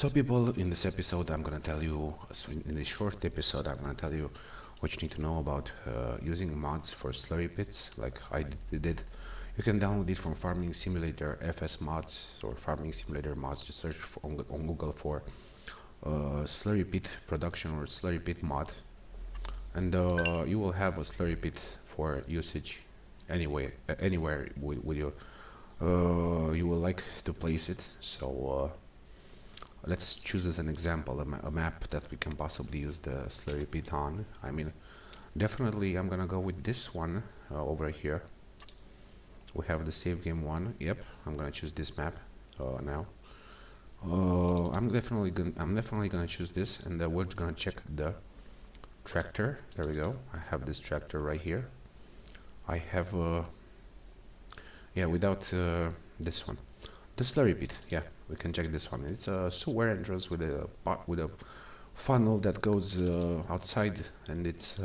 So people, in this episode I'm gonna tell you, in this short episode I'm gonna tell you what you need to know about using mods for slurry pits like I did. You can download it from Farming Simulator FS mods or Farming Simulator mods. Just search on Google for Slurry Pit production or Slurry Pit mod, and you will have a Slurry Pit for usage anywhere with you you will like to place it. So let's choose as an example a map that we can possibly use the Slurry Pit on. I mean, definitely I'm gonna go with this one over here. We have the save game one. Yep, I'm gonna choose this map now. I'm definitely gonna choose this, and we're gonna check the tractor. There we go. I have this tractor right here. I have yeah, without this one, the Slurry Pit. Yeah, we can check this one. It's a sewer entrance with a funnel that goes outside, and it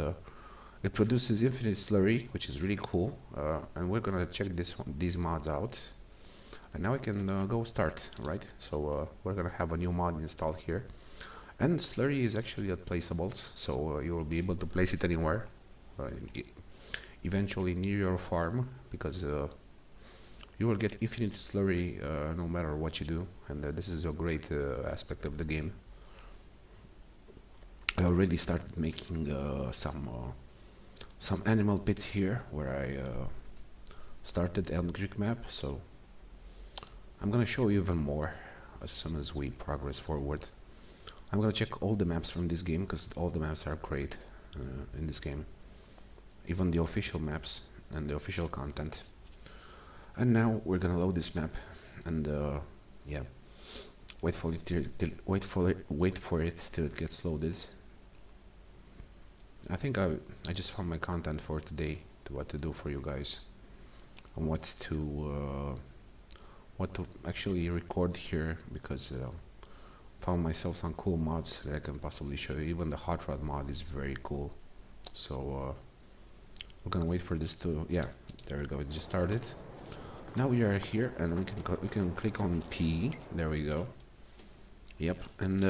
produces infinite slurry, which is really cool. And we're gonna check these mods out, and now we can go start. Right, so we're gonna have a new mod installed here, and slurry is actually at placeables, so you will be able to place it anywhere, eventually near your farm, because you will get infinite slurry no matter what you do, and this is a great aspect of the game. I already started making some animal pits here where I started Elm Creek map, so I'm gonna show you even more as soon as we progress forward. I'm gonna check all the maps from this game because all the maps are great in this game, even the official maps and the official content. And now we're gonna load this map, and yeah, wait for it till it gets loaded. I think I just found my content for today, what to do for you guys, and what to actually record here, because found myself some cool mods that I can possibly show you. Even the hot rod mod is very cool. So we're gonna wait for this to, yeah, there we go. It just started. Now we are here, and we can click on P. There we go. Yep, and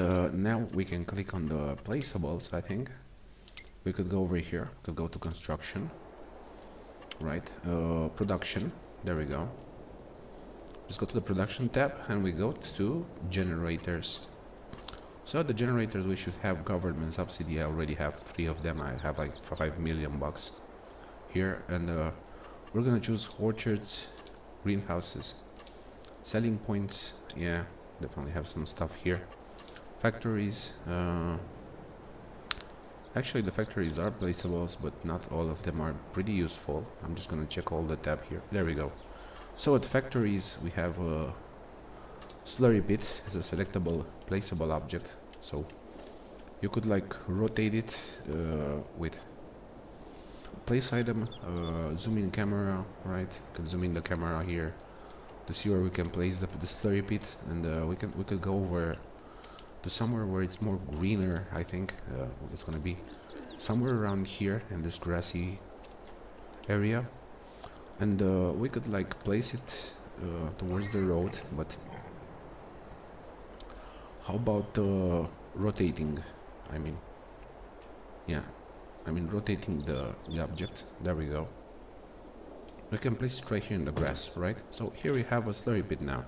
now we can click on the placeables. I think we could go over here. Could go to construction. Right, production. There we go. Just go to the production tab, and we go to generators. So the generators we should have government subsidy. I already have 3 of them. I have like $5 million here, and we're gonna choose orchards, greenhouses, selling points. Yeah, definitely have some stuff here. Factories. Actually, the factories are placeables, but not all of them are pretty useful. I'm just gonna check all the tab here. There we go. So at factories we have a Slurry Pit as a selectable placeable object. So you could like rotate it with place item, zoom in camera, right? You can zoom in the camera here to see where we can place the Slurry Pit, and we could go over to somewhere where it's more greener. I think it's gonna be somewhere around here in this grassy area, and we could like place it towards the road. But how about rotating? I mean, yeah, rotating the object. There we go. We can place it right here in the grass, right? So here we have a Slurry Pit now,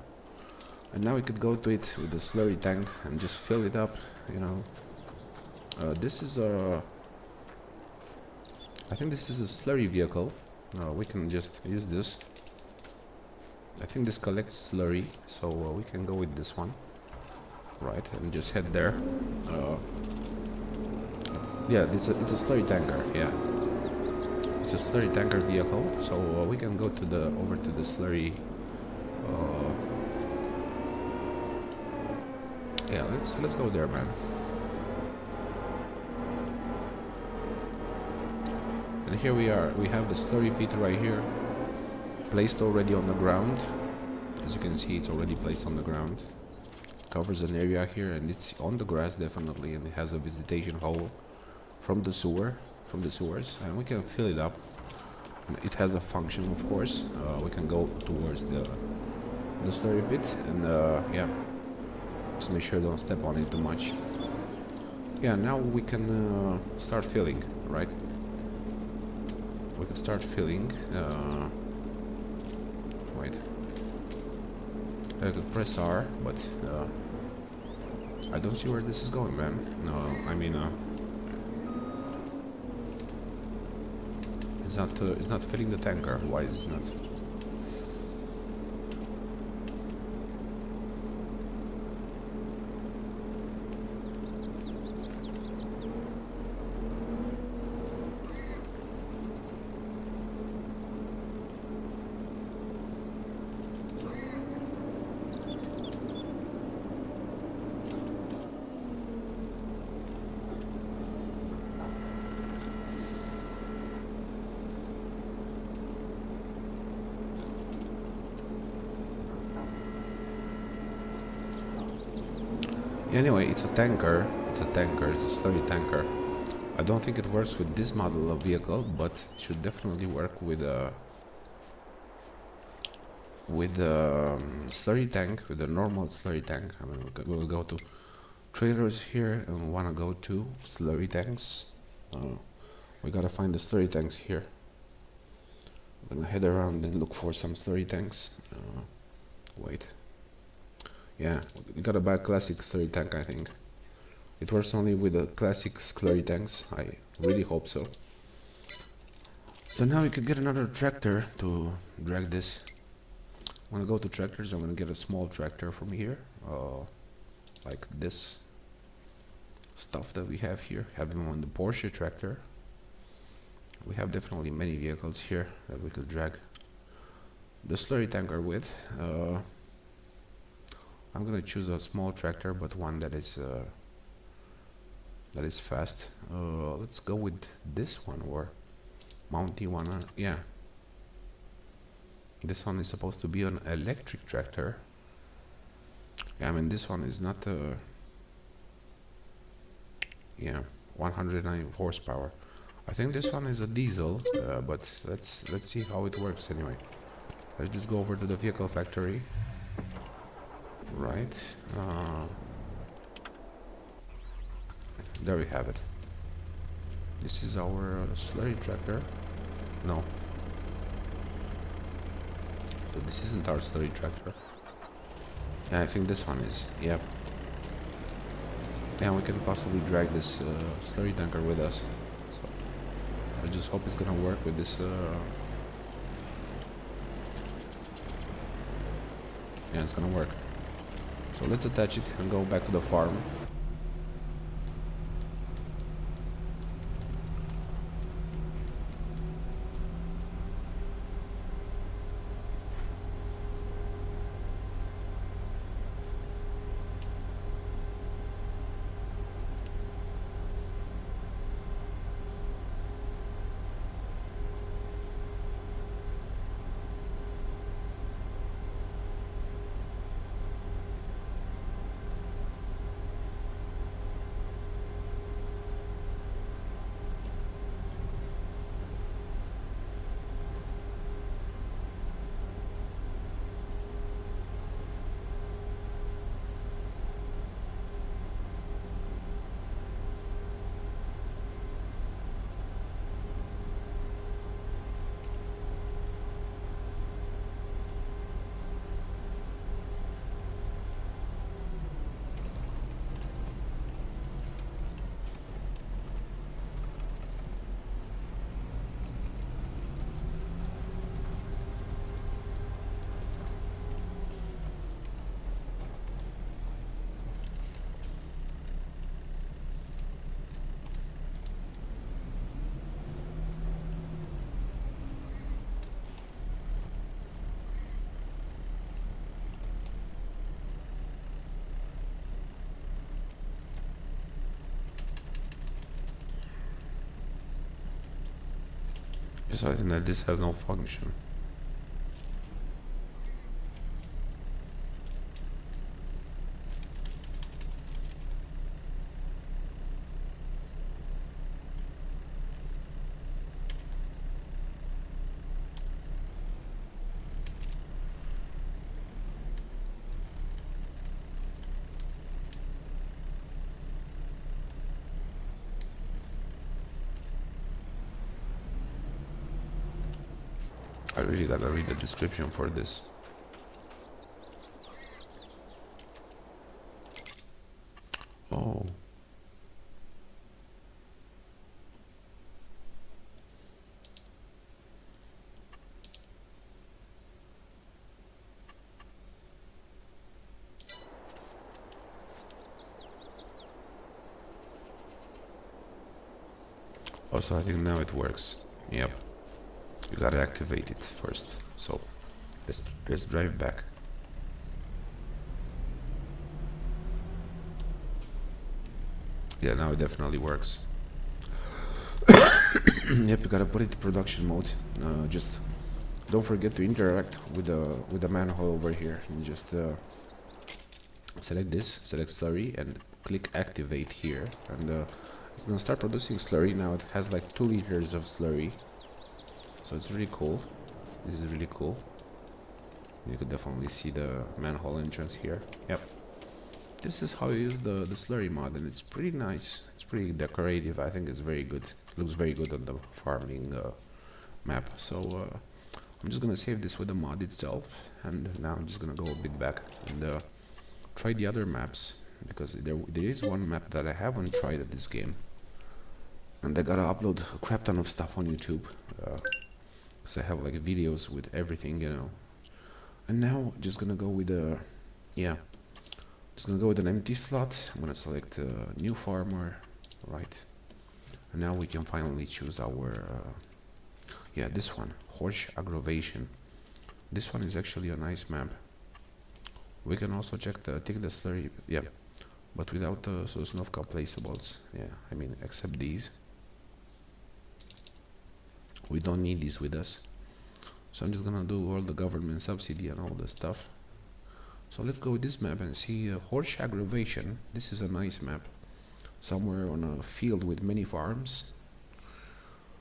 and now we could go to it with the slurry tank and just fill it up, you know. This is a, I think this is a slurry vehicle. We can just use this. I think this collects slurry, so we can go with this one, right? And just head there. Yeah, it's a slurry tanker. Yeah, it's a slurry tanker vehicle. So we can go to over to the slurry. Yeah, let's go there, man. And here we are. We have the Slurry Pit right here, placed already on the ground. As you can see, it's already placed on the ground. Covers an area here, and it's on the grass definitely, and it has a visitation hole from the sewers, and we can fill it up. It has a function, of course. We can go towards the Slurry Pit, and yeah, Just make sure don't step on it too much. Yeah, now we can start filling, right? We can start filling. Wait. I could press R, but I don't see where this is going, man. No, I mean, it's not filling the tanker. Why is it not? Anyway, it's a tanker. It's a tanker. It's a slurry tanker. I don't think it works with this model of vehicle, but it should definitely work with a slurry tank, with a normal slurry tank. I mean, we'll go to trailers here, and we want to go to slurry tanks. We gotta find the slurry tanks here. I'm gonna head around and look for some slurry tanks. Wait. Yeah, we gotta buy a classic slurry tank, I think. It works only with the classic slurry tanks. I really hope so. So now we could get another tractor to drag this. I'm gonna go to tractors. I'm gonna get a small tractor from here, like this stuff that we have here. Have them on the Porsche tractor. We have definitely many vehicles here that we could drag the slurry tanker with. I'm gonna choose a small tractor, but one that is fast. Let's go with this one, or Mounty one. Yeah, this one is supposed to be an electric tractor. Yeah, I mean this one is not yeah, 109 horsepower. I think this one is a diesel, but let's see how it works anyway. Let's just go over to the vehicle factory. Right, there we have it. This is our slurry tractor. No, so this isn't our slurry tractor. Yeah, I think this one is. Yep. And we can possibly drag this slurry tanker with us. So I just hope it's gonna work with this. Yeah, it's gonna work. So let's attach it and go back to the farm. So I think that this has no function. I really gotta read the description for this. Oh. Also, I think now it works. Yep. You gotta activate it first. So let's drive back. Yeah, now it definitely works. Yep, you gotta put it in production mode. Just don't forget to interact with the manhole over here, and just select this, select slurry, and click activate here, and it's gonna start producing slurry. Now it has like 2 liters of slurry, so it's really cool. This is really cool. You can definitely see the manhole entrance here. Yep. This is how you use the slurry mod, and it's pretty nice. It's pretty decorative. I think it's very good. It looks very good on the farming map. So I'm just gonna save this with the mod itself, and now I'm just gonna go a bit back and try the other maps, because there is one map that I haven't tried at this game, and I gotta upload a crap ton of stuff on YouTube, because I have like videos with everything, you know. And now just gonna go with a just gonna go with an empty slot. I'm gonna select a new farmer, right? And now we can finally choose our this one, horse aggravation. This one is actually a nice map. We can also take the slurry, but without the Sosnovka placeables. Yeah, I mean, except these. We don't need these with us. So I'm just gonna do all the government subsidy and all the stuff. So let's go with this map and see horse aggravation. This is a nice map. Somewhere on a field with many farms.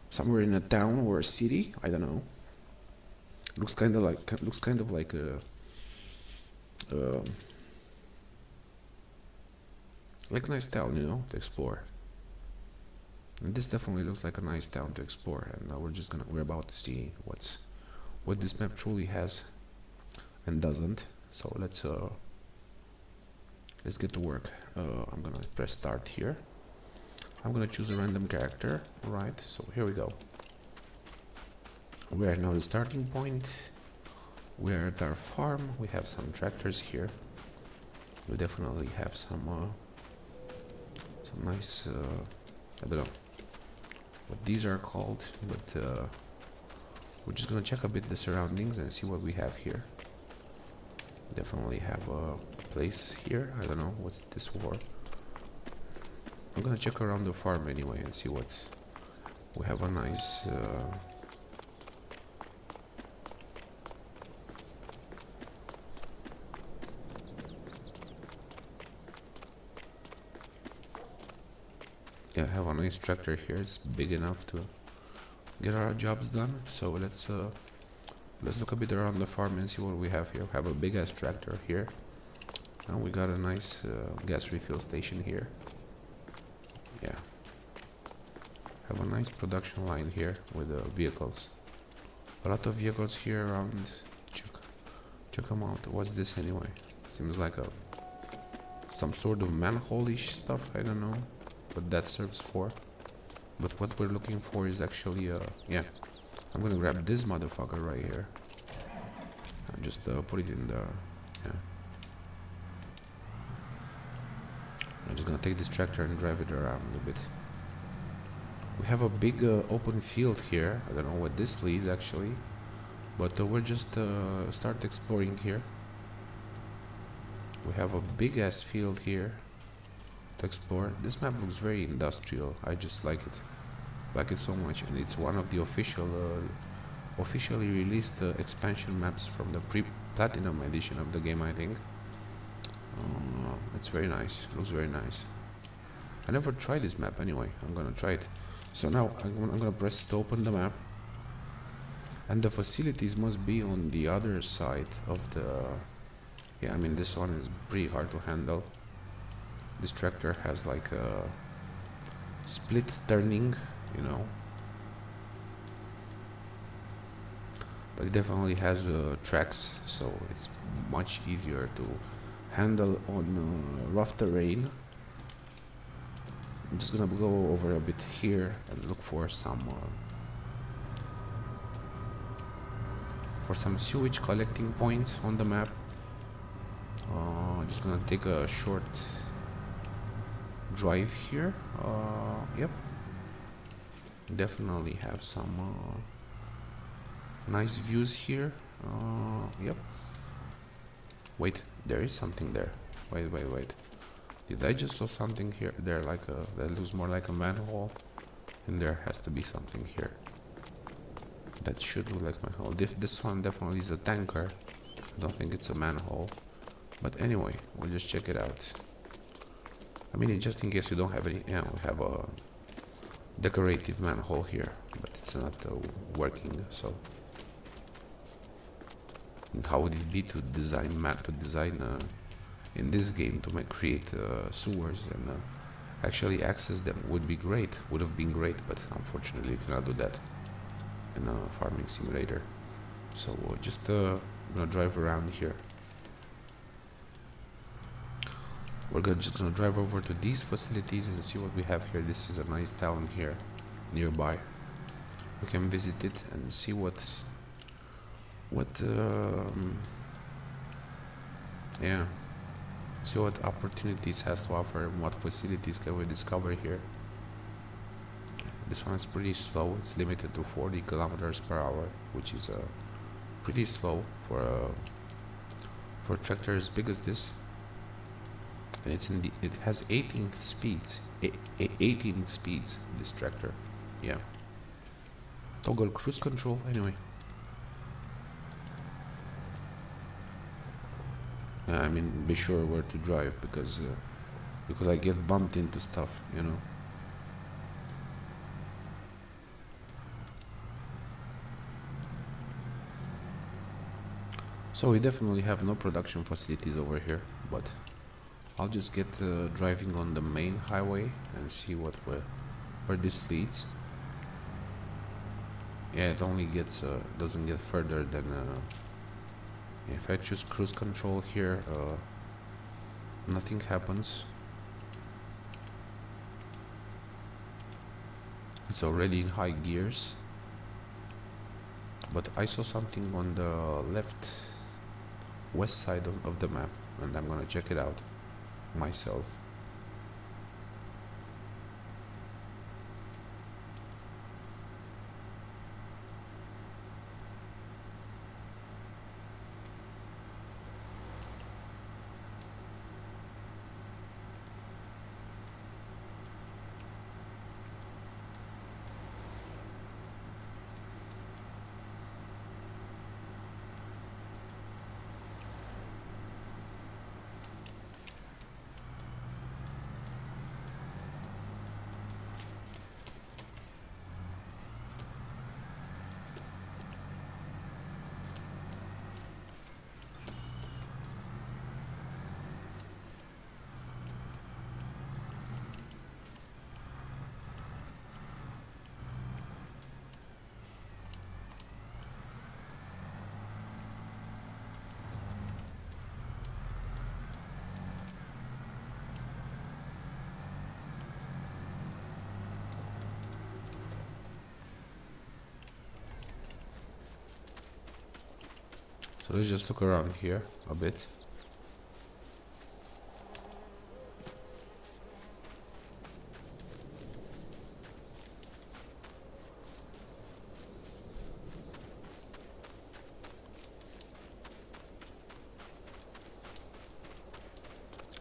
Somewhere in a town or a city, I don't know. Looks kind of like a like a nice town, you know, to explore. And this definitely looks like a nice town to explore. And now we're about to see what this map truly has and doesn't. So let's get to work. I'm gonna press start here. I'm gonna choose a random character, right? So here we go. We are now the starting point. We are at our farm. We have some tractors here. We definitely have some nice, I don't know what these are called, but we're just gonna check a bit the surroundings and see what we have here. Definitely have a place here. I don't know what's this for. I'm gonna check around the farm anyway and see what we have. A nice I have a nice tractor here. It's big enough to get our jobs done. So let's look a bit around the farm and see what we have here. We have a big ass tractor here. And we got a nice gas refill station here. Yeah. Have a nice production line here with vehicles. A lot of vehicles here around. Check them out. What's this anyway? Seems like some sort of manhole-ish stuff. I don't know what that serves for. But what we're looking for is actually I'm gonna grab this motherfucker right here and just put it in the I'm just gonna take this tractor and drive it around a bit. We have a big open field here. I don't know what this leads actually, but we'll just start exploring here. We have a big ass field here to explore. This map looks very industrial. I just like it so much, and it's one of the officially released expansion maps from the pre-platinum edition of the game, I think. It's very nice. Looks very nice. I never tried this map anyway. I'm gonna try it. So now I'm gonna press to open the map, and the facilities must be on the other side of the. Yeah, I mean this one is pretty hard to handle. This tractor has like a split turning, you know. but it definitely has tracks, so it's much easier to handle on rough terrain. I'm just gonna go over a bit here and look for some sewage collecting points on the map. Just gonna take a short drive here. Yep, definitely have some nice views here. Yep. Wait, there is something there. Wait. Did I just saw something here? There, that looks more like a manhole, and there has to be something here. That should look like a manhole. This one definitely is a tanker. I don't think it's a manhole. But anyway, we'll just check it out. I mean, just in case we don't have any, yeah, we have a decorative manhole here, but it's not working. So, and how would it be to design in this game to create sewers and actually access them? Would have been great, but unfortunately you cannot do that in a farming simulator. So just gonna drive around here. We're just gonna drive over to these facilities and see what we have here. This is a nice town here nearby. We can visit it and see see what opportunities has to offer and what facilities can we discover here. This one is pretty slow. It's limited to 40 kilometers per hour, which is pretty slow for a tractor as big as this. And it has 18 speeds. 18 speeds, this tractor. Yeah. Toggle cruise control. Anyway. I mean, be sure where to drive because I get bumped into stuff, you know. So we definitely have no production facilities over here, but I'll just get driving on the main highway and see where this leads. Yeah, it only doesn't get further than if I choose cruise control here, nothing happens. It's already in high gears, but I saw something on the west side of the map, and I'm gonna check it out myself. So let's just look around here a bit.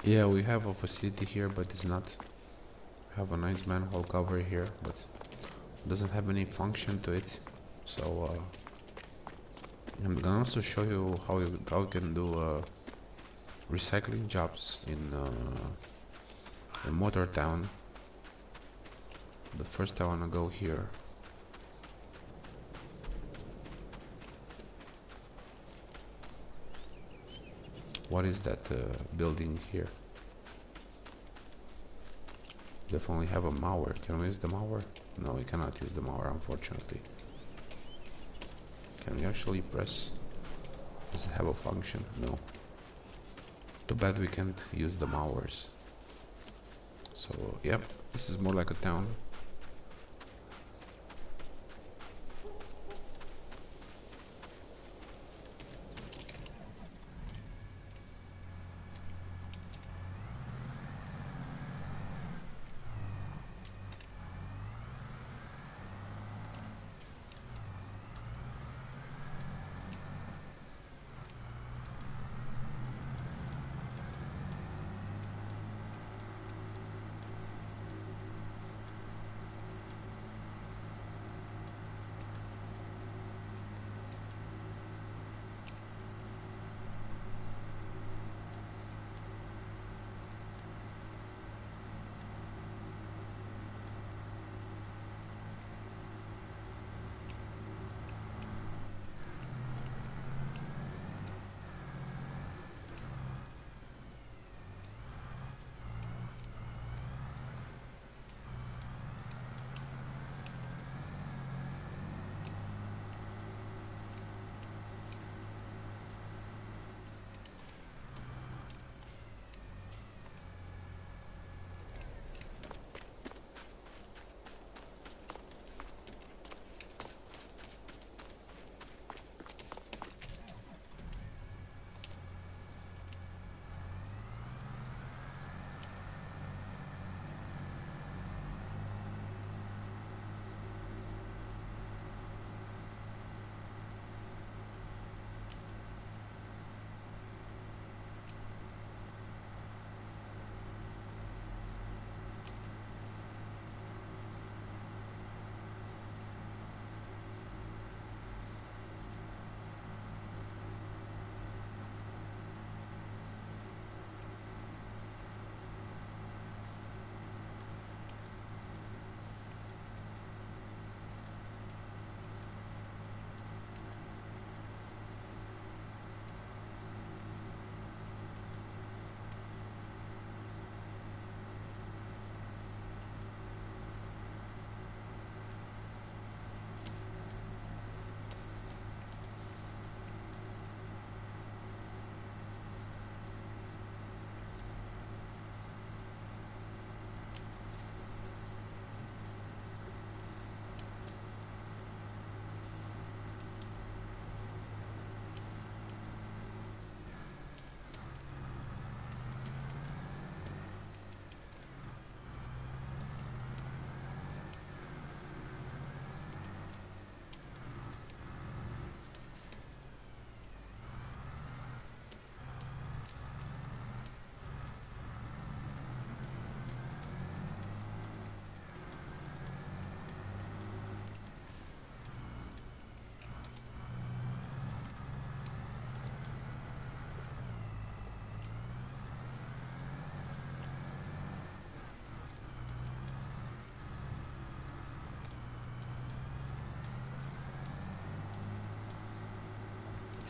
Yeah, we have a facility here, but it's not. Have a nice manhole cover here, but doesn't have any function to it. So I'm gonna also show you how you can do recycling jobs in Motortown. But first I wanna go here. What is that building here? Definitely have a mower. Can we use the mower? No, we cannot use the mower, unfortunately. Can we actually press? Does it have a function? No. Too bad we can't use the mowers. So yeah, this is more like a town.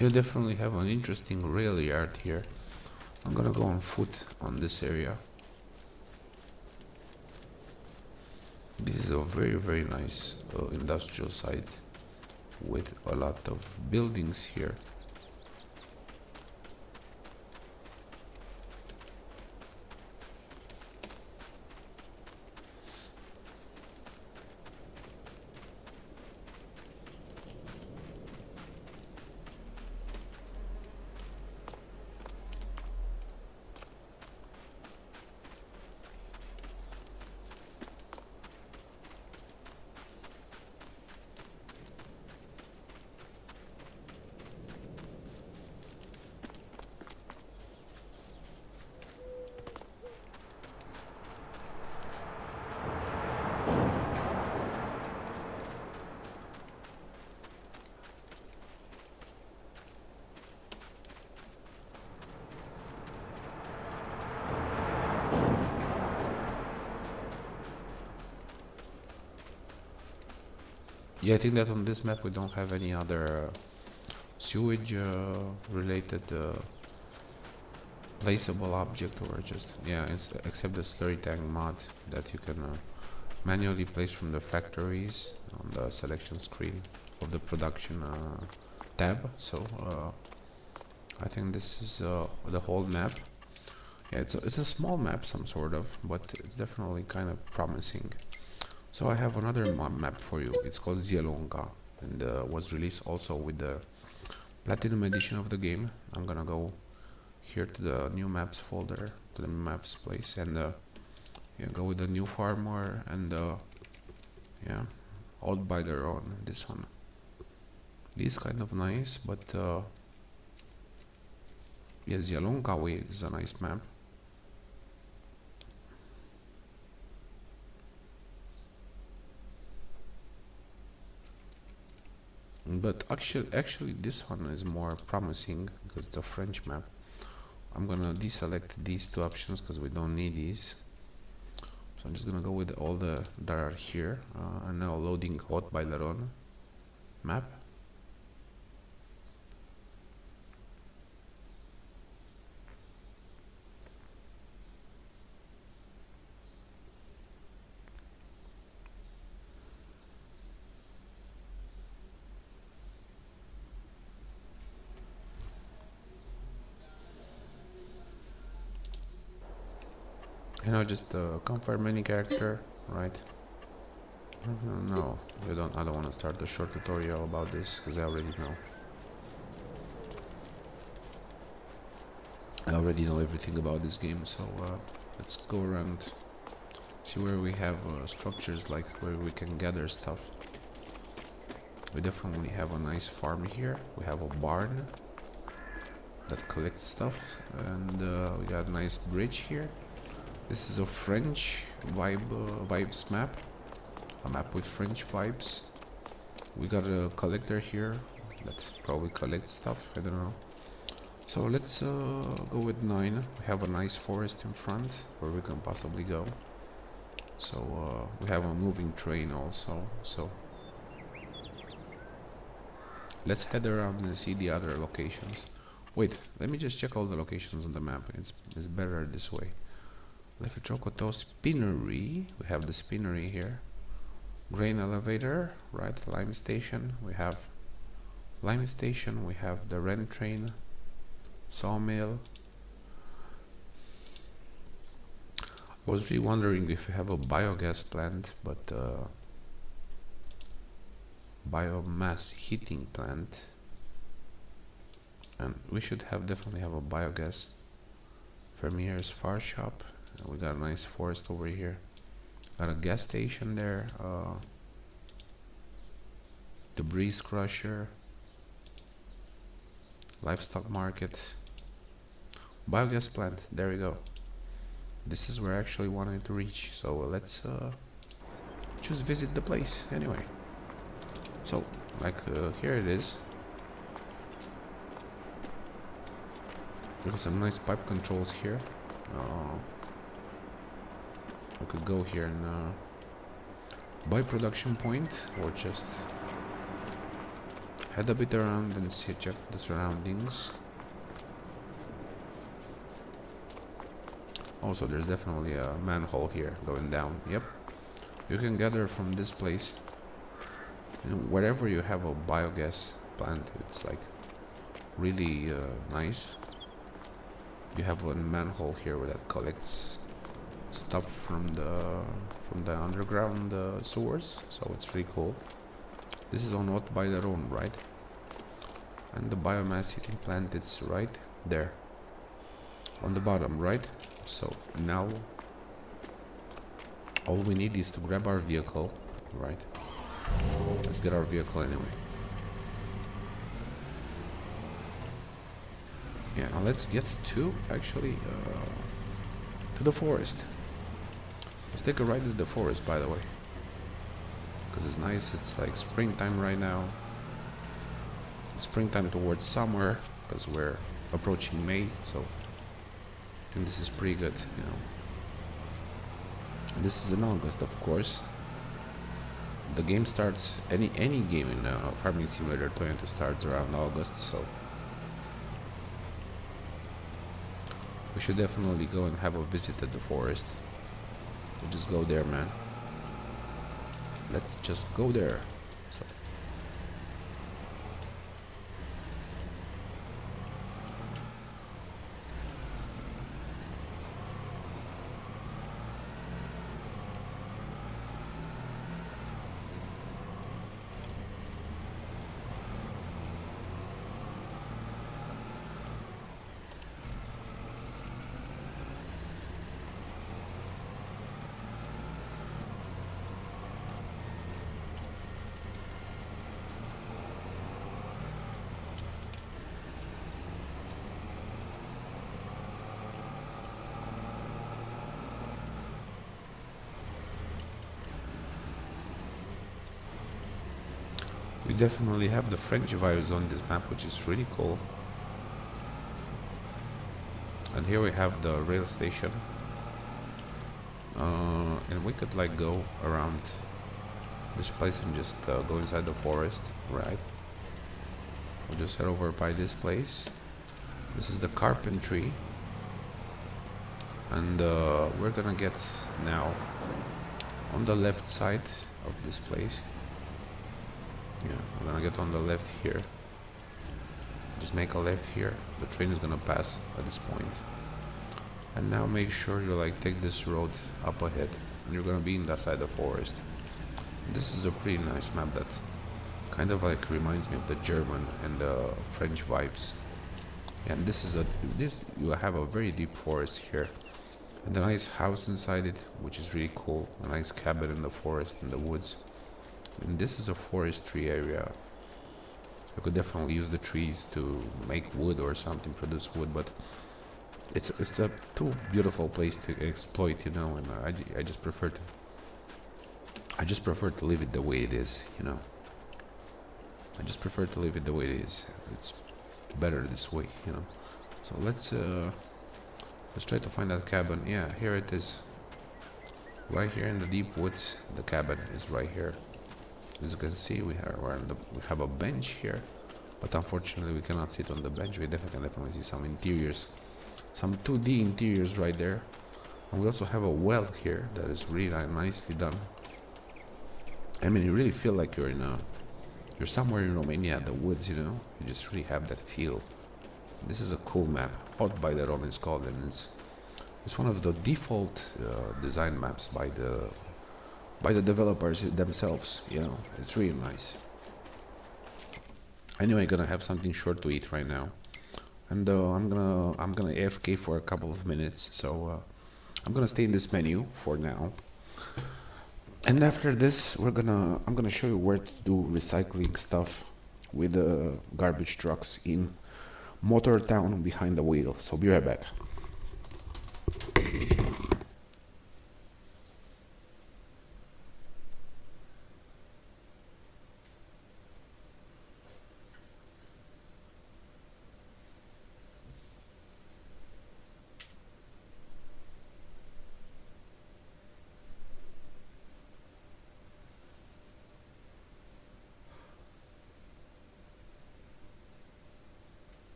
You definitely have an interesting rail yard here. I'm gonna go on foot on this area. This is a very nice industrial site with a lot of buildings here. Yeah, I think that on this map we don't have any other sewage related placeable object, or just, yeah, except the slurry tank mod that you can manually place from the factories on the selection screen of the production tab. So I think this is the whole map. Yeah, it's a small map, some sort of, but it's definitely kind of promising. So I have another map for you. It's called Zielonka, and was released also with the Platinum edition of the game. I'm gonna go here to the new maps folder, to the maps place, and yeah, go with the new farmer, and yeah, out by their own. This one, this is kind of nice, but yeah, Zielonka way is a nice map. But actually this one is more promising because it's a French map. I'm gonna deselect these two options because we don't need these. So I'm just gonna go with all the that are here. And now loading Haute Baileron map. Just confirm any character, right? No, you don't. I don't want to start a short tutorial about this because I already know. I already know everything about this game, so let's go around, see where we have structures, like where we can gather stuff. We definitely have a nice farm here. We have a barn that collects stuff, and we got a nice bridge here. This is a French vibes map, a map with French vibes. We got a collector here that probably collects stuff, I don't know. So let's go with 9. We have a nice forest in front where we can possibly go. So we have a moving train also, so let's head around and see the other locations. Wait, let me just check all the locations on the map. It's better this way. Lefitrokoto Spinnery, we have the spinnery here. Grain elevator, right? Lime station, we have lime station, we have the Ren train, sawmill. I was really wondering if we have a biogas plant, but biomass heating plant, and we should definitely have a biogas. Vermeer's Far Shop. We got a nice forest over here. Got a gas station there. The breeze crusher. Livestock market. Biogas plant. There we go. This is where I actually wanted to reach. So let's just visit the place anyway. So like here it is. We got some nice pipe controls here. I could go here and buy production point, or just head a bit around and check the surroundings. Also, there's definitely a manhole here going down. Yep, you can gather from this place. Wherever you have a biogas plant, it's like really nice. You have one manhole here where that collects stuff from the underground sewers, so it's really cool. This is on Haute Baileron, right? And the biomass heating plant, it's right there on the bottom, right? So now all we need is to grab our vehicle, right? Let's get our vehicle anyway. Yeah, let's get to actually to the forest. Let's take a ride to the forest, by the way, because it's nice. It's like springtime right now. It's springtime towards summer because we're approaching May, so I think this is pretty good, you know. And this is in August, of course. The game starts, any game in Farming Simulator 22 starts around August, so we should definitely go and have a visit at the forest. We'll just go there, man. Let's just go there. So We definitely have the French vibes on this map, which is really cool. And here we have the rail station. And we could like go around this place and just go inside the forest, right? We'll just head over by this place. This is the carpentry. And we're gonna get now on the left side of this place. Yeah, we're gonna get on the left here. Just make a left here. The train is gonna pass at this point. And now make sure you like take this road up ahead, and you're gonna be in that side of the forest. This is a pretty nice map that kind of like reminds me of the German and the French vibes. And this you have a very deep forest here, and a nice house inside it, which is really cool. A nice cabin in the forest in the woods. And this is a forestry area. You could definitely use the trees to make wood or something, produce wood, but it's a too beautiful place to exploit, and I just prefer to leave it the way it is, I just prefer to leave it the way it is. It's better this way. So let's try to find that cabin. Yeah, here it is. Right here in the deep woods, the cabin is right here. As you can see, we have a bench here, but unfortunately we cannot sit on the bench. We definitely see some interiors, some 2D interiors right there. And we also have a well here that is really nicely done. I mean, you really feel like you're somewhere in Romania, the woods. You just really have that feel. This is a cool map, out by the Romans called, and it's one of the default design maps by the developers themselves. It's really nice. Anyway, gonna have something short to eat right now, and I'm gonna AFK for a couple of minutes. So I'm gonna stay in this menu for now. And after this, I'm gonna show you where to do recycling stuff with the garbage trucks in Motortown behind the wheel. So be right back.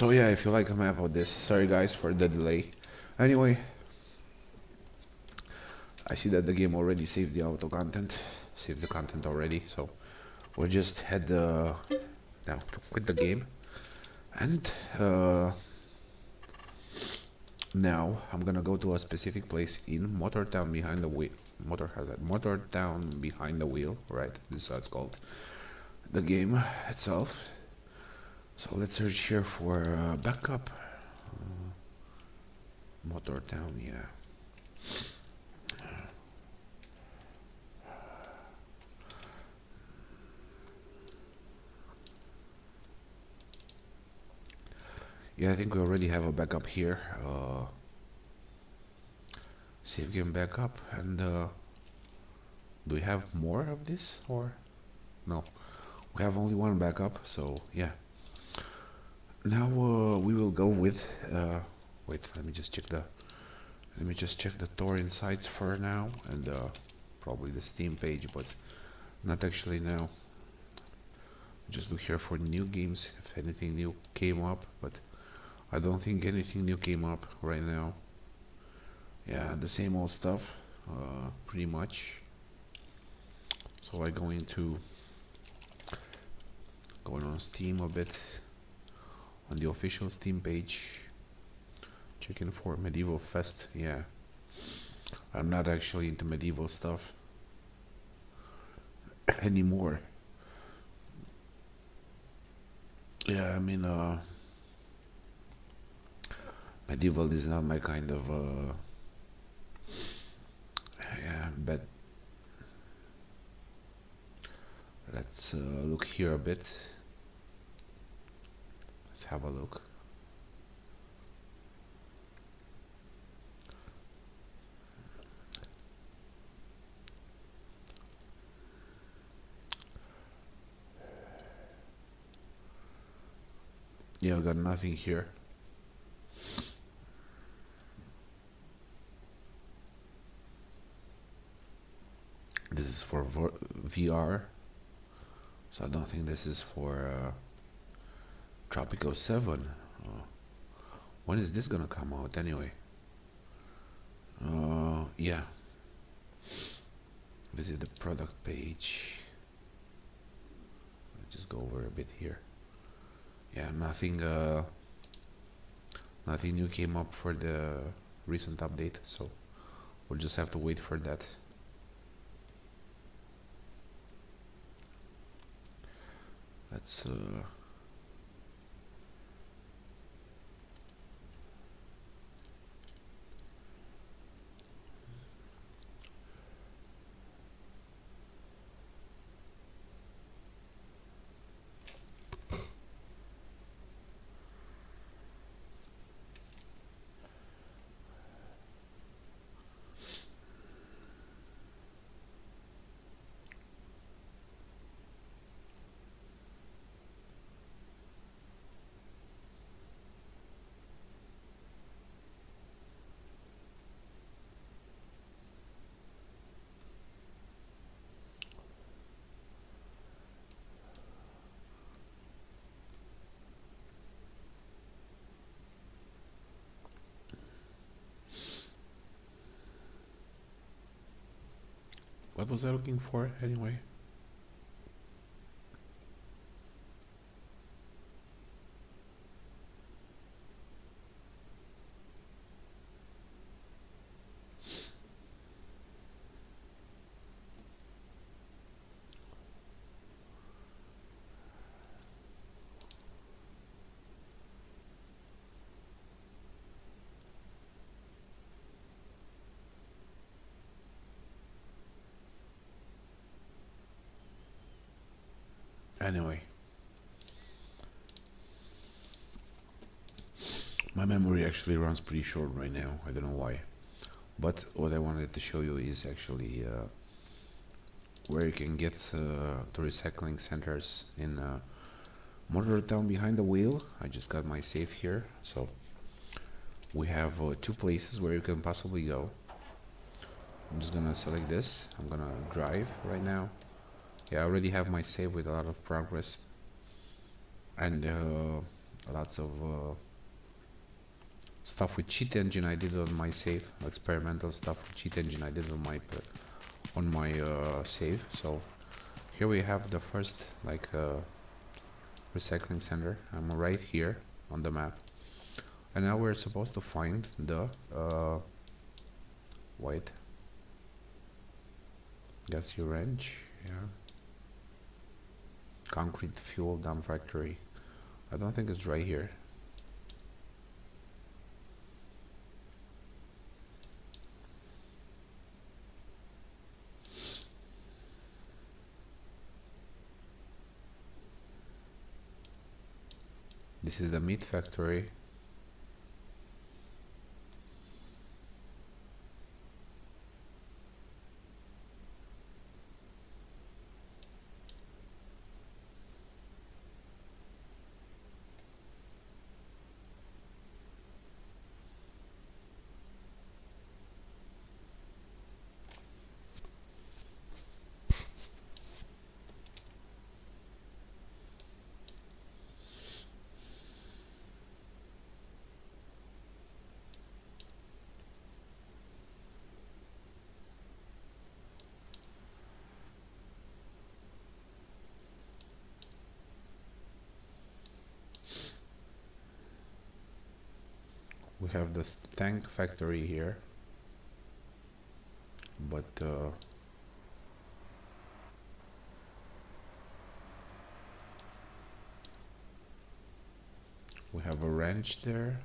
So yeah, if you like a map of this, sorry guys for the delay. Anyway, I see that the game already saved the auto content, saved the content already. So we'll just head now to quit the game, and now I'm gonna go to a specific place in Motortown behind the wheel. Motortown behind the wheel, right? This is how it's called. The game itself. So let's search here for backup. Motortown, yeah. Yeah, I think we already have a backup here. Save game backup, and do we have more of this or no? We have only one backup, so yeah. Now we will go with. Wait, let me just check the torrent sites for now, and probably the Steam page, but not actually now. Just look here for new games if anything new came up, but I don't think anything new came up right now. Yeah, the same old stuff, pretty much. So I going on Steam a bit, on the official Steam page, checking for Medieval Fest. Yeah, I'm not actually into medieval stuff anymore. Yeah, I mean, medieval is not my kind of yeah, but let's look here a bit. Let's have a look. Yeah, I got nothing here. This is for VR, so I don't think this is for Tropico 7. When is this gonna come out anyway? Yeah. Visit the product page. Let's just go over a bit here. Yeah, nothing new came up for the recent update, so we'll just have to wait for that. Let's what was I looking for anyway? Anyway, my memory actually runs pretty short right now. I don't know why. But what I wanted to show you is actually where you can get to recycling centers in Motortown behind the wheel. I just got my save here, so we have 2 places where you can possibly go. I'm just gonna select this. I'm gonna drive right now. Yeah, I already have my save with a lot of progress, and lots of stuff with cheat engine I did on my save, experimental stuff with cheat engine I did on my save. So here we have the first like recycling center. I'm right here on the map, and now we're supposed to find the wait, gassy wrench, yeah, concrete fuel dump factory. I don't think it's right here. This is the meat factory. We have the tank factory here, but we have a ranch there.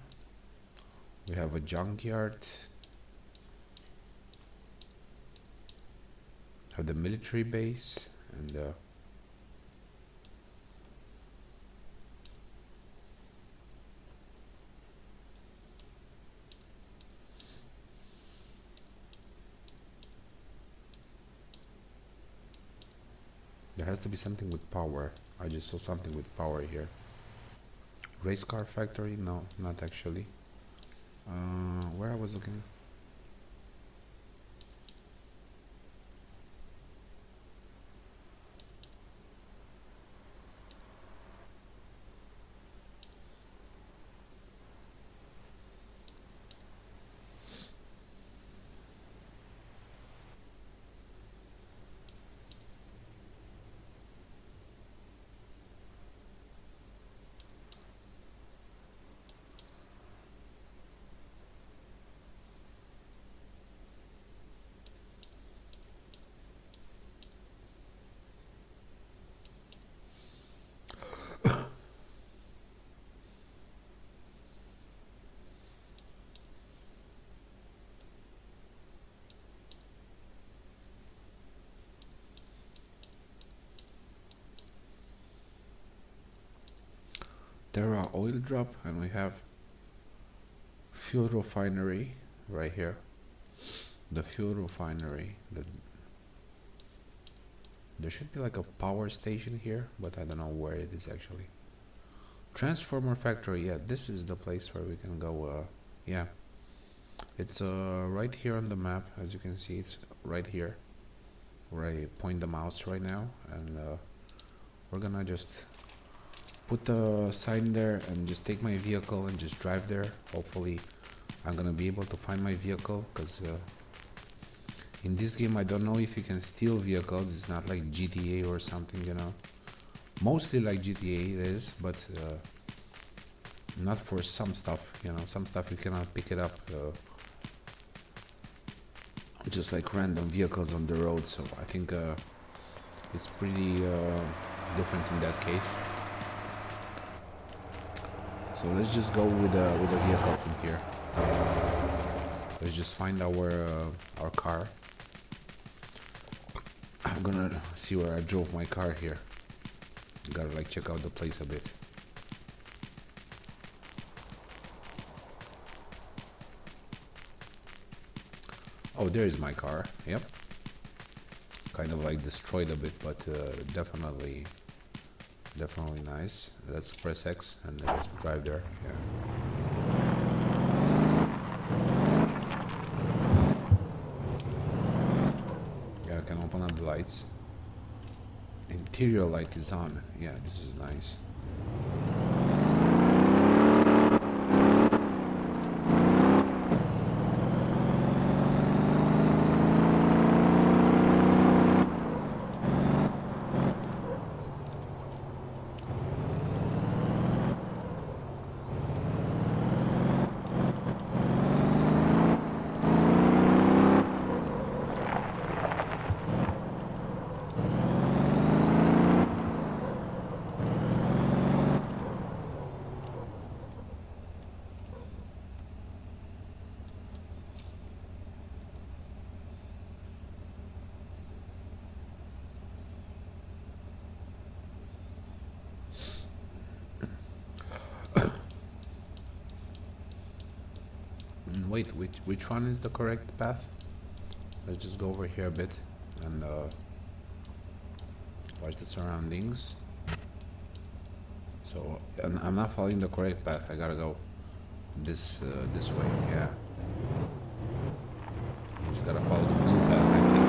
We have a junkyard. Have the military base and there has to be something with power. I just saw something with power here. Race car factory? No, not actually. Where I was looking? There are oil drop, and we have fuel refinery right here. The fuel refinery. There should be like a power station here, but I don't know where it is actually. Transformer factory. Yeah, this is the place where we can go. Yeah, it's right here on the map. As you can see, it's right here where I point the mouse right now, and we're gonna just put the sign there and just take my vehicle and just drive there. Hopefully I'm gonna be able to find my vehicle, because in this game I don't know if you can steal vehicles. It's not like GTA or something, you know. Mostly like GTA it is, but not for some stuff, you know. Some stuff you cannot pick it up just like random vehicles on the road. So I think it's pretty different in that case. So let's just go with a vehicle from here. Let's just find our car. I'm gonna see where I drove my car here. Gotta like check out the place a bit. Oh, there is my car. Yep. Kind of like destroyed a bit, but definitely nice. Let's press X and let's drive there. Yeah. Yeah, I can open up the lights. Interior light is on. Yeah, this is nice. wait, which one is the correct path? Let's just go over here a bit and watch the surroundings. So I'm not following the correct path. I gotta go this way. Yeah. You just gotta follow the blue path, I think.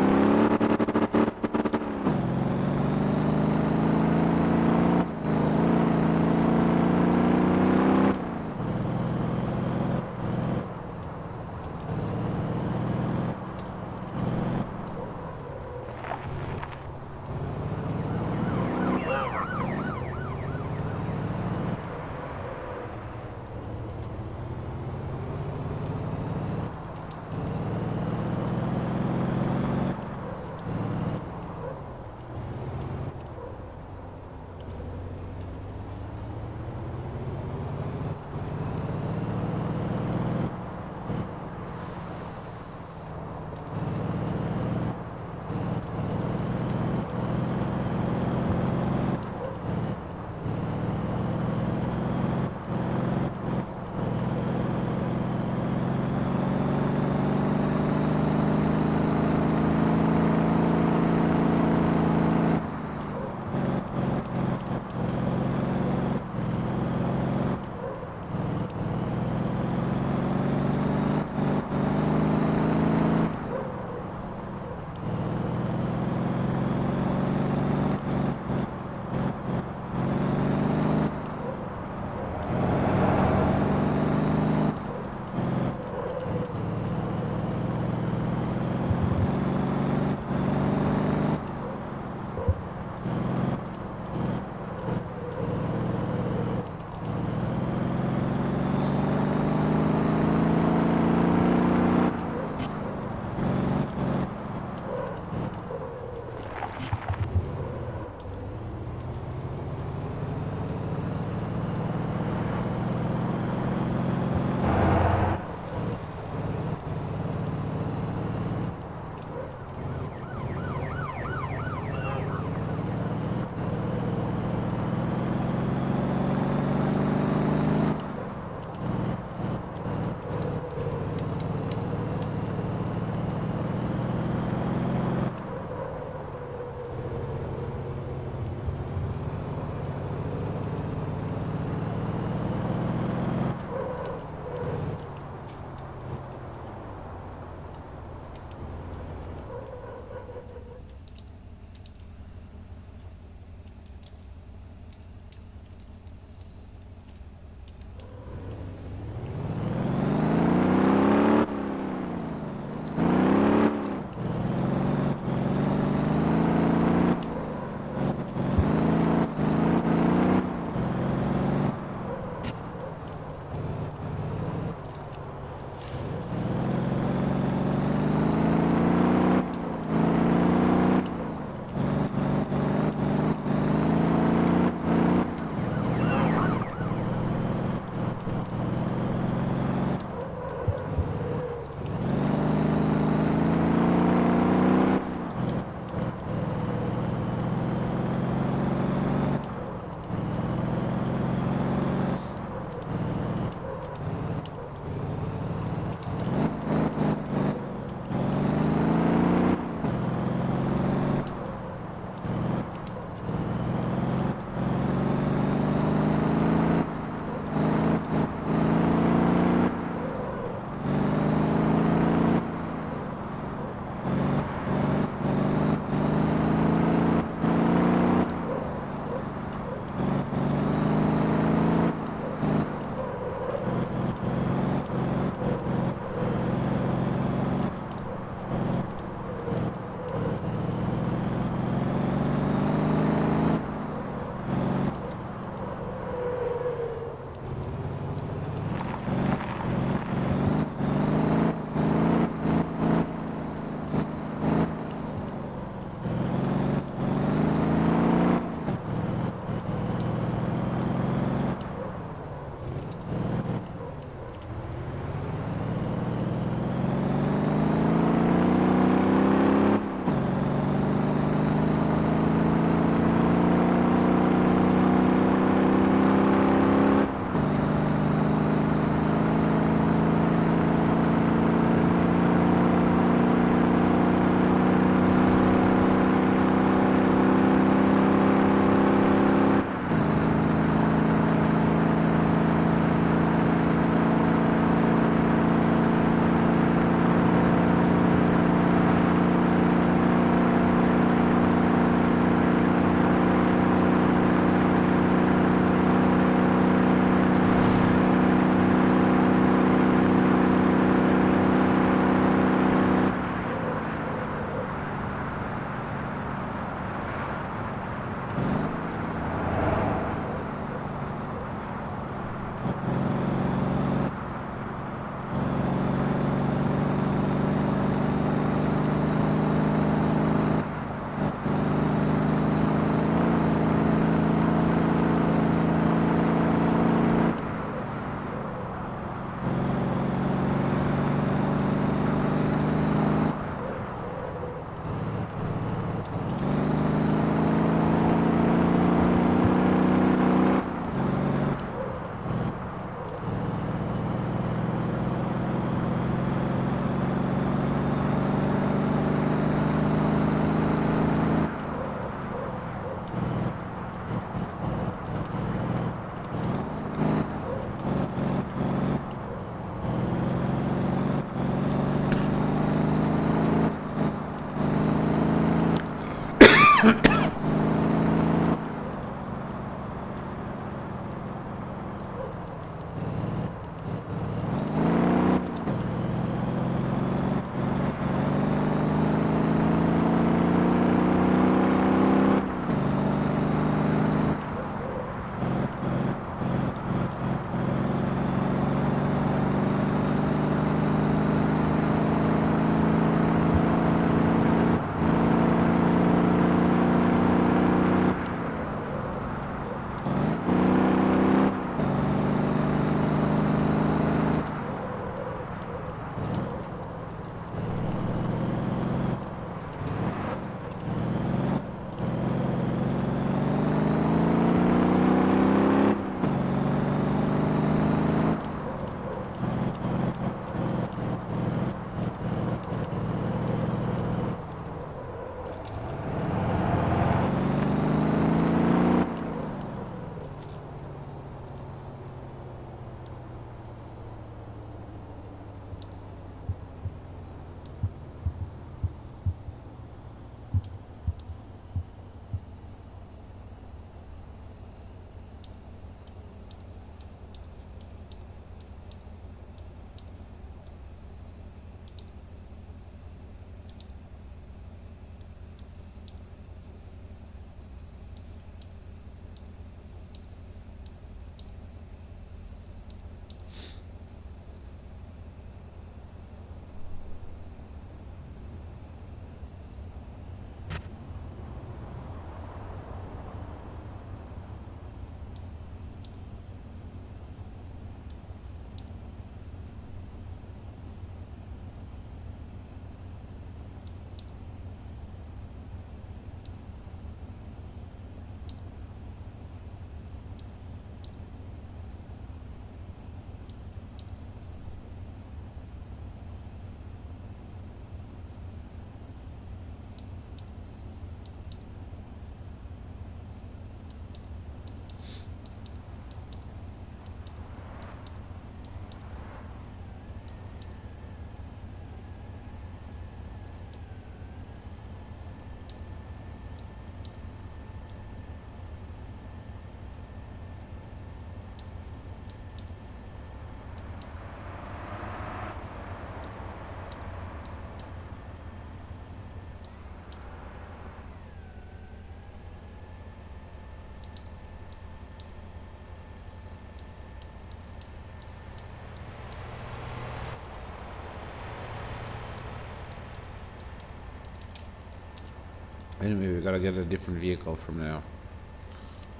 Anyway, we gotta get a different vehicle from now.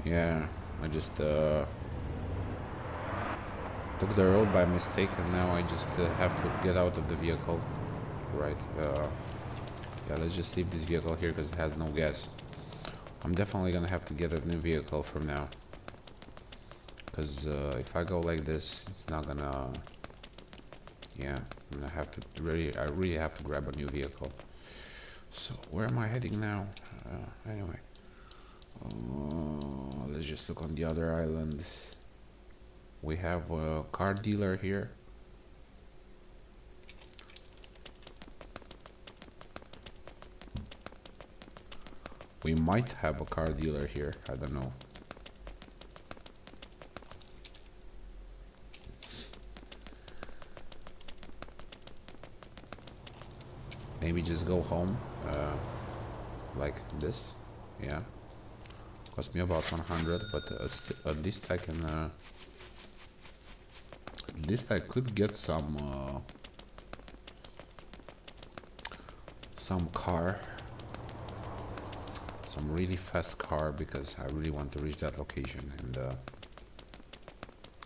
Yeah, I just took the road by mistake, and now I just have to get out of the vehicle. Right. Yeah, let's just leave this vehicle here because it has no gas. I'm definitely gonna have to get a new vehicle from now. Because if I go like this, it's not gonna... Yeah, I'm gonna have to I really have to grab a new vehicle. So, where am I heading now? Anyway. Let's just look on the other islands. We have a car dealer here. We might have a car dealer here, I don't know. Maybe just go home, like this, yeah. Cost me about 100, but at least I can, at least I could get some car, some really fast car, because I really want to reach that location. And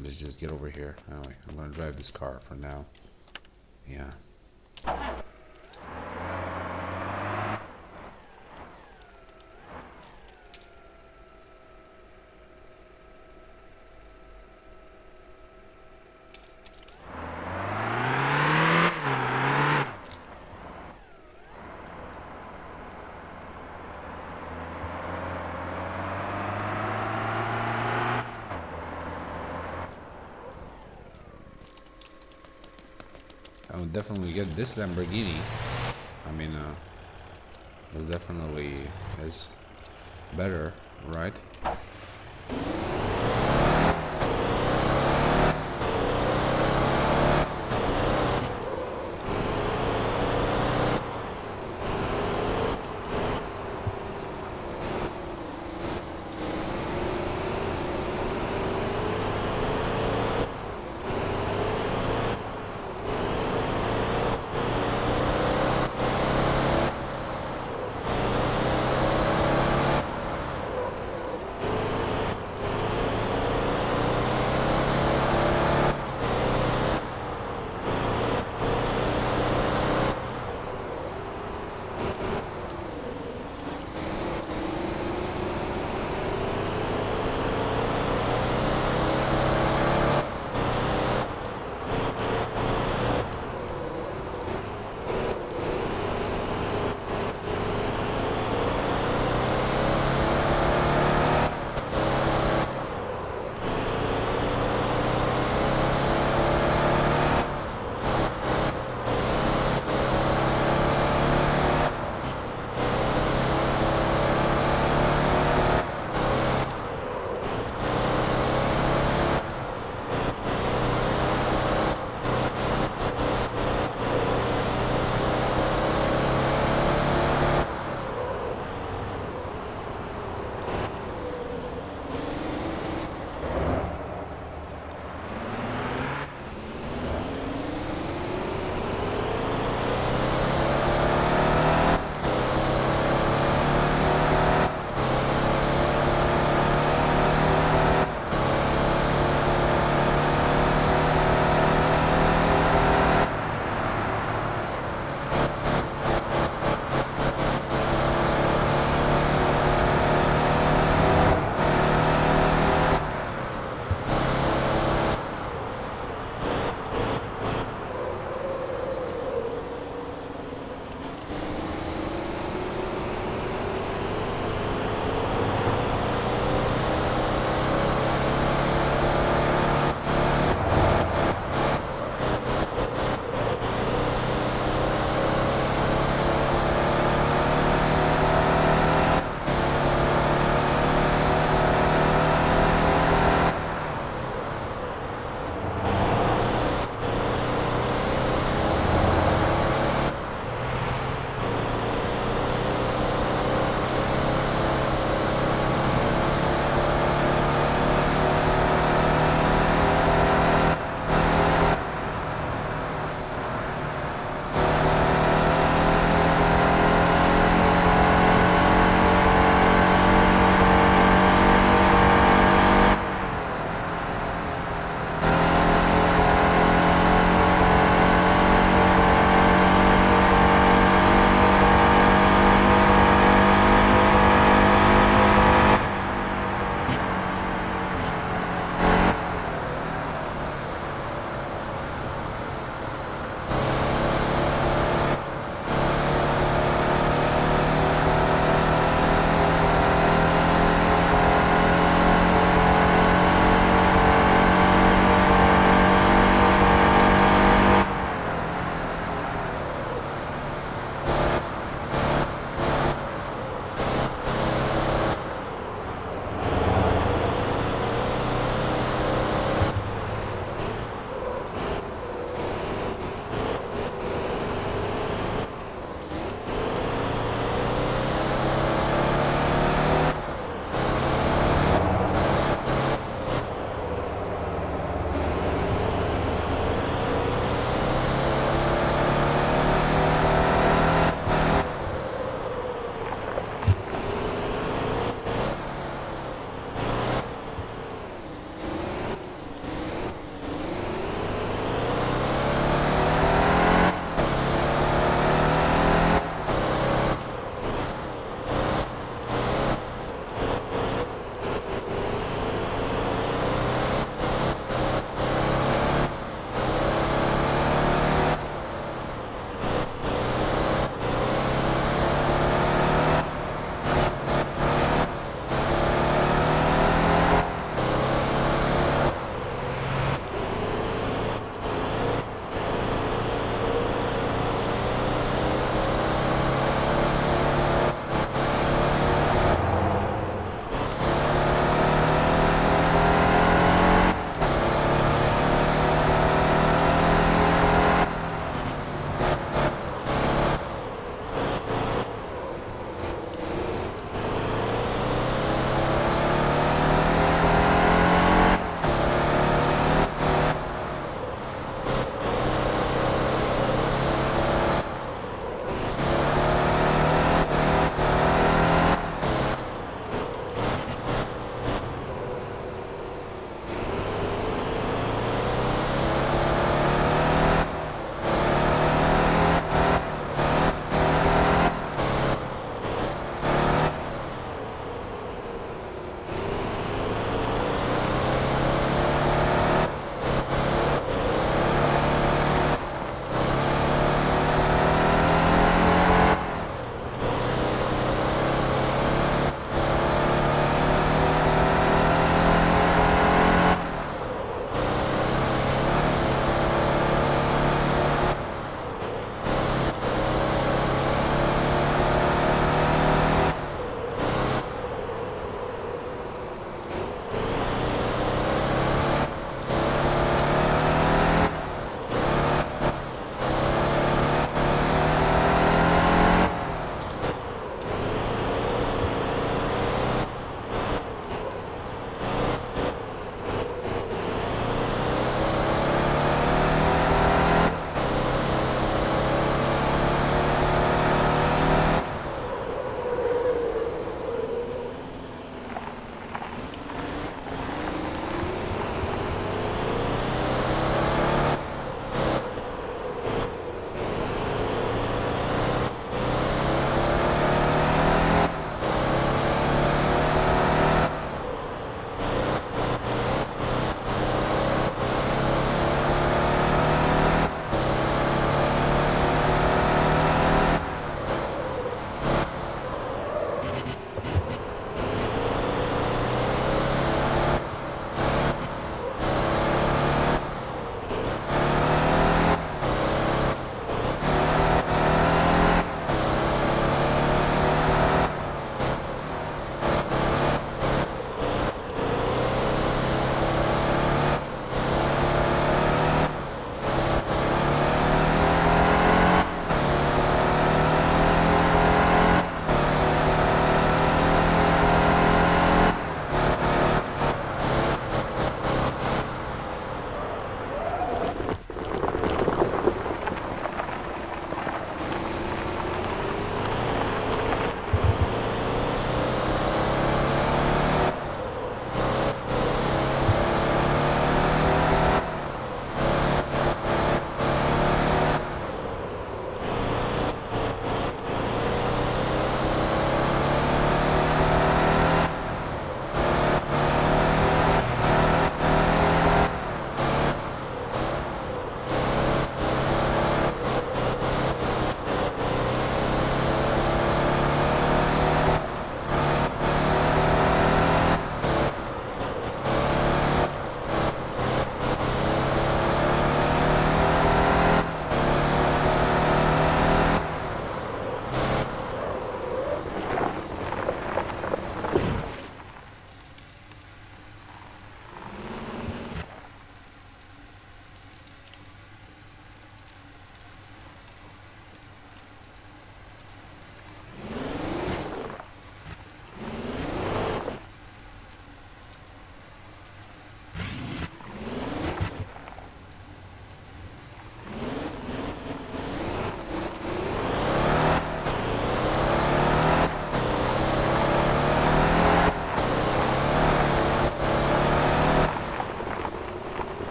let's just get over here. Anyway, I'm gonna drive this car for now. Yeah. I would definitely get this Lamborghini. I mean, it definitely is better, right?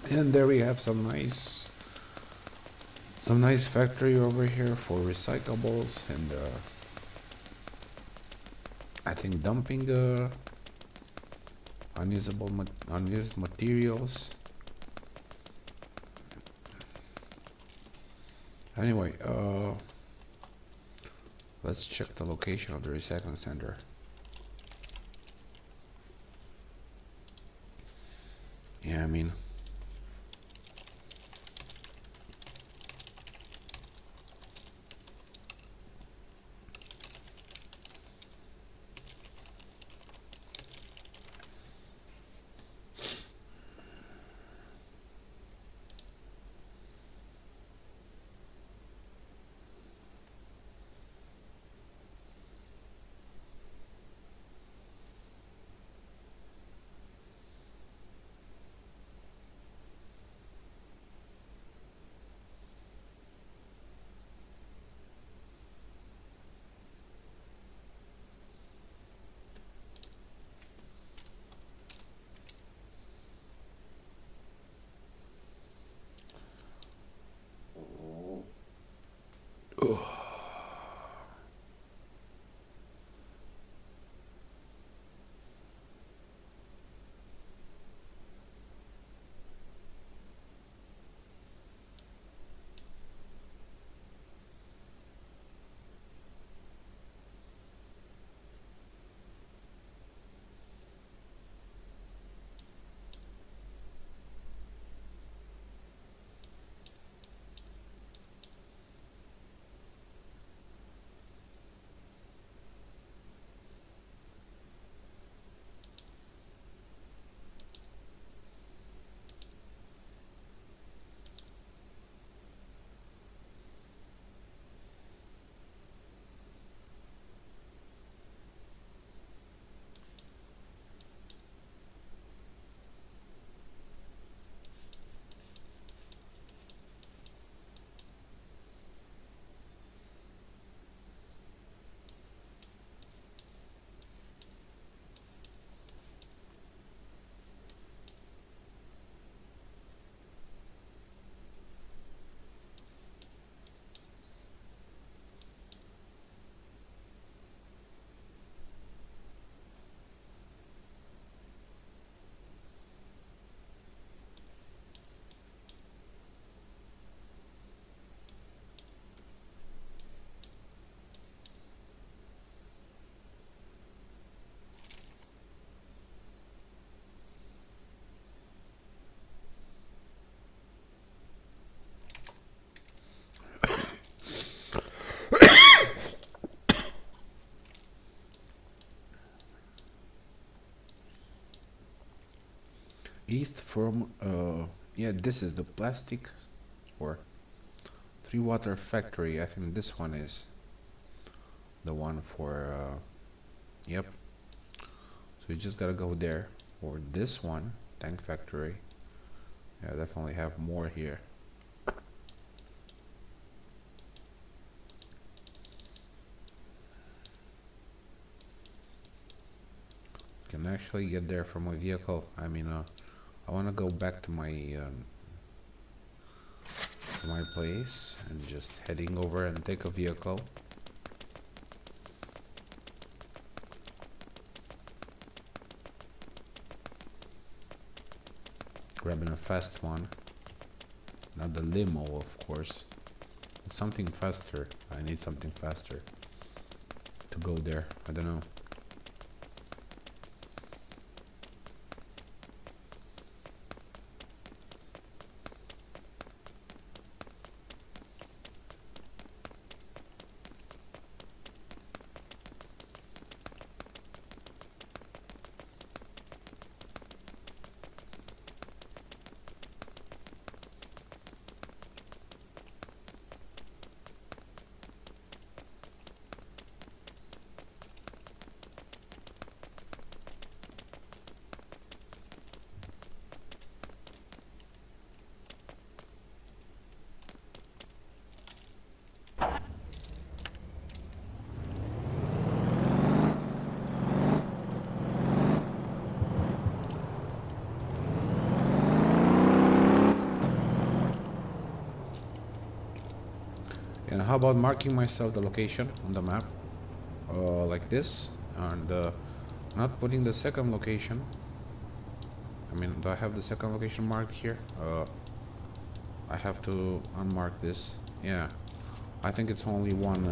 And there we have some nice factory over here for recyclables and I think dumping the unused materials. Anyway, let's check the location of the recycling center. Yeah, I mean, east from yeah, this is the plastic or three water factory. I think this one is the one for yep. So you just gotta go there. Or this one, tank factory. Yeah, definitely have more here. Can actually get there from my vehicle. I mean, I want to go back to my place and just heading over and take a vehicle. Grabbing a fast one, not the limo, of course. It's something faster. I need something faster to go there. I don't know. how about marking myself the location on the map, like this, and not putting the second location. I mean, do I have the second location marked here? I have to unmark this. Yeah, I think it's only one.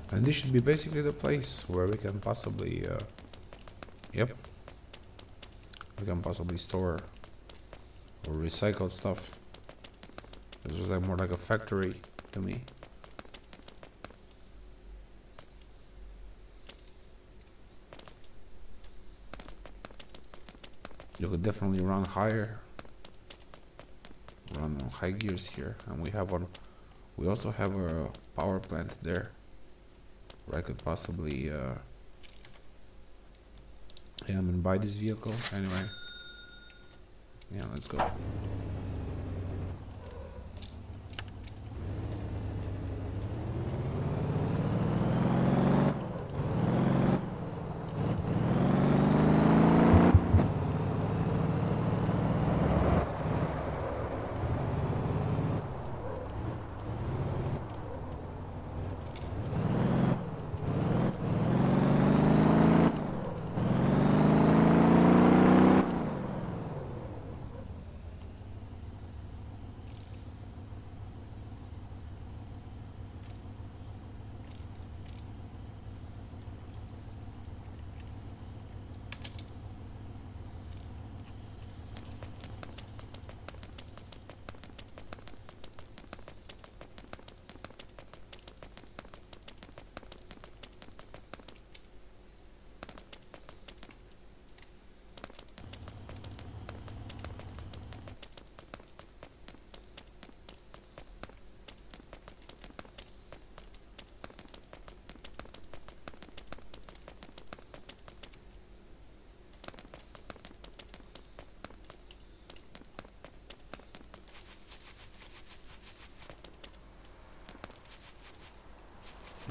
And this should be basically the place where we can possibly, yep, we can possibly store or recycle stuff. This was like more like a factory to me. You could definitely run higher, run high gears here, and we have one. We also have a power plant there, where I could possibly, yeah, I'm gonna buy this vehicle anyway. Yeah, let's go.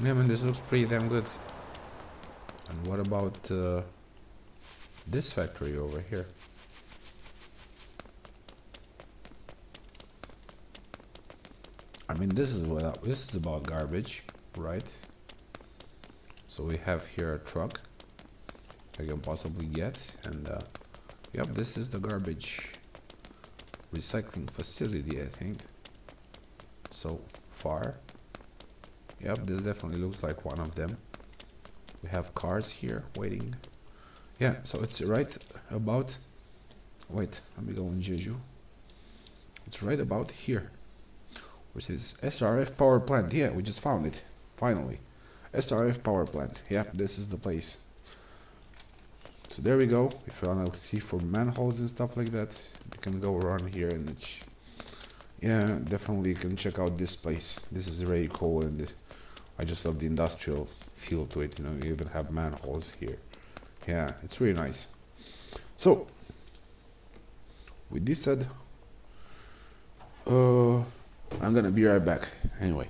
Yeah, man, this looks pretty damn good. And what about this factory over here? I mean, this is about garbage, right? So we have here a truck I can possibly get, and yep, this is the garbage recycling facility, I think. So far, yep, this definitely looks like one of them. We have cars here waiting. Yeah, so it's right about. Wait, let me go in Jeju. It's right about here, which is SRF power plant. Yeah, we just found it finally. SRF power plant. Yeah, this is the place. So there we go. If you wanna see for manholes and stuff like that, you can go around here and yeah, definitely you can check out this place. This is really cool, and I just love the industrial feel to it. You know, you even have manholes here. Yeah, it's really nice. So with this said, I'm gonna be right back. Anyway.